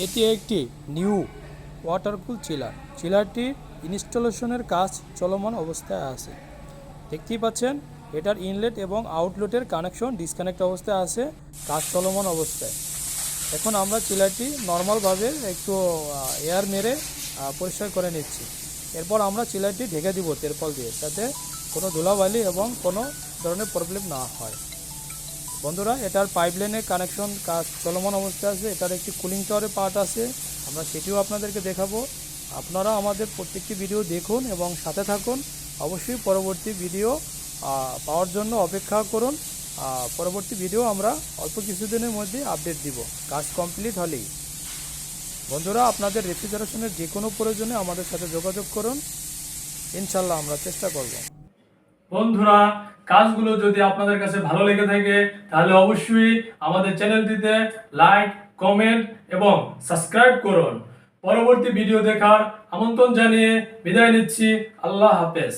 এটি একটি new water কুল chiller. চিলারটি ইনস্টলেশনের কাজ চলমান অবস্থায় আছে। দেখতেই পাচ্ছেন এটার ইনলেট এবং আউটলেটের কানেকশন ডিসকানেক্ট অবস্থায় আছে, কাজ চলমান অবস্থায়। এখন আমরা চিলারটি নর্মালভাবে একটু এয়ার মেরে পরিষ্কার করে নিচ্ছি। এরপর আমরা চিলারটি ঢেকে দিব তেরপল দিয়ে, যাতে কোনো ধুলাবালি এবং কোনো ধরনের প্রবলেম না হয়। বন্ধুরা, এটার পাইপলাইনের কানেকশন কাজ চলমান অবস্থায় আছে। এটার একটি কুলিং টাওয়ারের পার্ট আছে, আমরা সেটিও আপনাদেরকে দেখাবো। আপনারা আমাদের প্রত্যেকটি ভিডিও দেখুন এবং সাথে থাকুন। অবশ্যই পরবর্তী ভিডিও পাওয়ার জন্য অপেক্ষা করুন। পরবর্তী ভিডিও আমরা অল্প কিছুদিনের মধ্যে আপডেট দিব কাজ কমপ্লিট হলেই। বন্ধুরা, আপনাদের রেফ্রিজারেশনের যে কোনো প্রয়োজনে আমাদের সাথে যোগাযোগ করুন, ইনশাল্লাহ আমরা চেষ্টা করব। বন্ধুরা, কাজগুলো যদি আপনাদের কাছে ভালো লেগে থাকে তাহলে অবশ্যই আমাদের চ্যানেলটিতে লাইক, কমেন্ট এবং সাবস্ক্রাইব করুন। পরবর্তী ভিডিও দেখার আমন্ত্রণ জানিয়ে বিদায় নিচ্ছি। আল্লাহ হাফেজ।